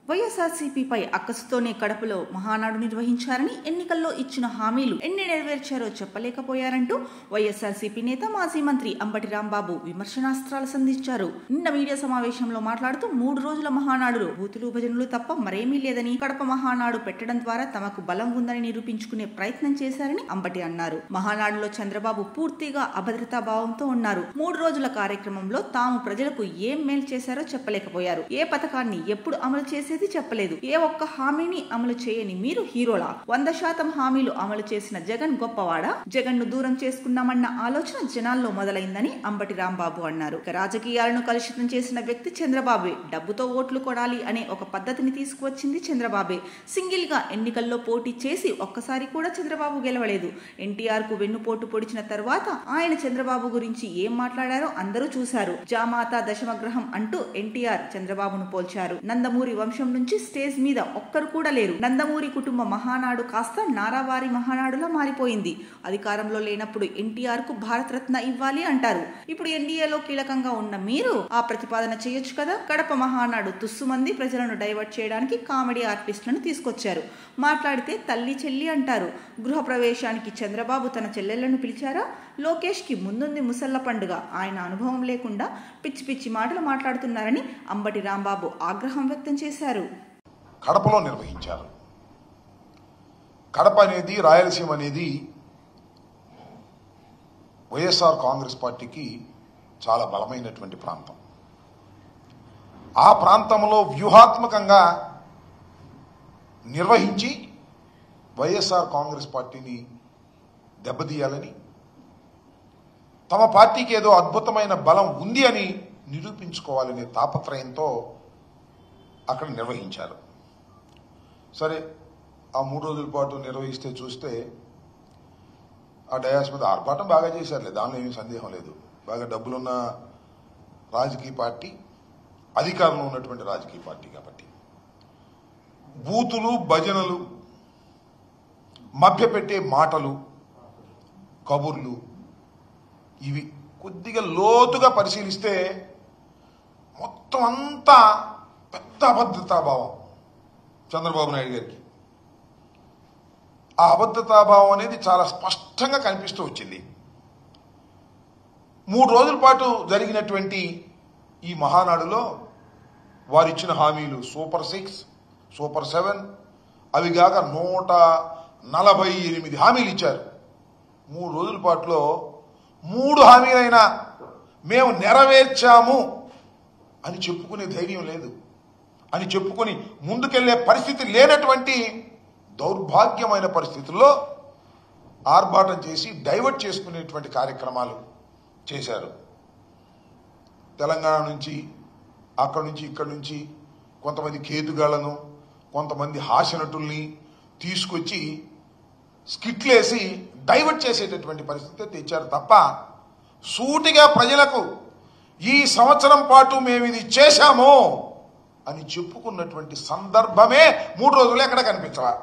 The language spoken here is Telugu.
వైఎస్ఆర్సీపీపై అక్కసుతోనే కడపలో మహానాడు నిర్వహించారని, ఎన్నికల్లో ఇచ్చిన హామీలు ఎన్ని నెరవేర్చారో చెప్పలేకపోయారంటూ వైఎస్ఆర్సీపీ నేత మాజీ మంత్రి అంబటి రాంబాబు విమర్శనాస్త్రాలు సంధించారు. నిన్న మీడియా సమావేశంలో మాట్లాడుతూ 3 రోజుల మహానాడులో బూతులు భజనలు తప్ప మరేమీ లేదని, కడప మహానాడు పెట్టడం ద్వారా తమకు బలం ఉందని నిరూపించుకునే ప్రయత్నం చేశారని అంబటి అన్నారు. మహానాడులో చంద్రబాబు పూర్తిగా అభద్రతా భావంతో ఉన్నారు. 3 రోజుల కార్యక్రమంలో తాము ప్రజలకు ఏం మేలు చేశారో చెప్పలేకపోయారు. ఏ పథకాన్ని ఎప్పుడు అమలు చేసేది చెప్పలేదు. ఏ ఒక్క హామీని అమలు చేయని మీరు హీరోలా? 100% హామీలు అమలు చేసిన జగన్ గొప్పవాడా? జగన్ ను దూరం చేసుకున్నామన్న ఆలోచన జనాల్లో మొదలైందని అంబటి రాంబాబు అన్నారు. రాజకీయాలను కలుషితం చేసిన వ్యక్తి చంద్రబాబే. డబ్బుతో ఓట్లు కొడాలి అనే ఒక పద్ధతిని తీసుకువచ్చింది చంద్రబాబే. సింగిల్ గా ఎన్నికల్లో పోటీ చేసి ఒక్కసారి కూడా చంద్రబాబు గెలవలేదు. ఎన్టీఆర్ కు వెన్నుపోటు పొడిచిన తర్వాత ఆయన చంద్రబాబు గురించి ఏం మాట్లాడారో అందరూ చూశారు. జామాత దశమగ్రహం అంటూ ఎన్టీఆర్ చంద్రబాబును పోల్చారు. నందమూరి వంశం నుంచి స్టేజ్ మీద ఒక్కరు కూడా లేరు. నందమూరి కుటుంబ మహానాడు కాస్త నారావారి మహానాడులా మారిపోయింది. అధికారంలో లేనప్పుడు ఎన్టీఆర్ కు భారతరత్న ఇవ్వాలి అంటారు. ఇప్పుడు ఎన్డీఏలో కీలకంగా ఉన్న మీరు ఆ ప్రతిపాదన చేయొచ్చు కదా. కడప మహానాడు తుస్సుమంది ప్రజలను డైవర్ట్ చేయడానికి కామెడీ ఆర్టిస్టులను తీసుకొచ్చారు. మాట్లాడితే తల్లి చెల్లి అంటారు. గృహ ప్రవేశానికి చంద్రబాబు తన చెల్లెళ్లను పిలిచారా? లోకేష్ కి ముందుంది ముసళ్ల పండుగ. ఆయన అనుభవం లేకుండా పిచ్చి పిచ్చి మాటలు మాట్లాడుతున్నారని అంబటి రాంబాబు ఆగ్రహం వ్యక్తం చేశారు. కడపలో నిర్వహించారు. కడప అనేది, రాయలసీమ అనేది వైఎస్ఆర్ కాంగ్రెస్ పార్టీకి చాలా బలమైనటువంటి ప్రాంతం. ఆ ప్రాంతంలో వ్యూహాత్మకంగా నిర్వహించి వైఎస్ఆర్ కాంగ్రెస్ పార్టీని దెబ్బతీయాలని, తమ పార్టీకి ఏదో అద్భుతమైన బలం ఉంది అని నిరూపించుకోవాలనే తాపత్రయంతో అక్కడ నిర్వహించారు. సరే, ఆ 3 రోజుల పాటు నిర్వహిస్తే చూస్తే ఆ డయాస్ మీద ఆర్భాటం బాగా చేశారులే, దానిలో ఏమీ సందేహం లేదు. బాగా డబ్బులున్న రాజకీయ పార్టీ, అధికారంలో ఉన్నటువంటి రాజకీయ పార్టీ కాబట్టి బూతులు, భజనలు, మభ్యపెట్టే మాటలు, కబుర్లు, ఇవి కొద్దిగా లోతుగా పరిశీలిస్తే మొత్తం అంతా పెద్ద అభద్రతాభావం చంద్రబాబు నాయుడు గారికి. ఆ అభద్రతాభావం అనేది చాలా స్పష్టంగా కనిపిస్తూ వచ్చింది. 3 రోజుల పాటు జరిగినటువంటి ఈ మహానాడులో వారిచ్చిన హామీలు సూపర్ 6, సూపర్ 7, అవి కాక 148 హామీలు ఇచ్చారు. 3 రోజుల పాటులో 3 హామీలైనా మేము నెరవేర్చాము అని చెప్పుకునే ధైర్యం లేదు, అని చెప్పుకొని ముందుకెళ్లే పరిస్థితి లేనటువంటి దౌర్భాగ్యమైన పరిస్థితుల్లో ఆర్భాటం చేసి డైవర్ట్ చేసుకునేటువంటి కార్యక్రమాలు చేశారు. తెలంగాణ నుంచి, అక్కడి నుంచి, ఇక్కడి నుంచి కొంతమంది కేతుగాళ్లను, కొంతమంది హాస్యనటుల్ని తీసుకొచ్చి స్కిట్లేసి డైవర్ట్ చేసేటటువంటి పరిస్థితి తెచ్చారు తప్ప, సూటిగా ప్రజలకు ఈ సంవత్సరం పాటు మేము ఇది చేశాము అని చెప్పుకున్నటువంటి సందర్భమే 3 రోజులు ఎక్కడ కనిపించవా.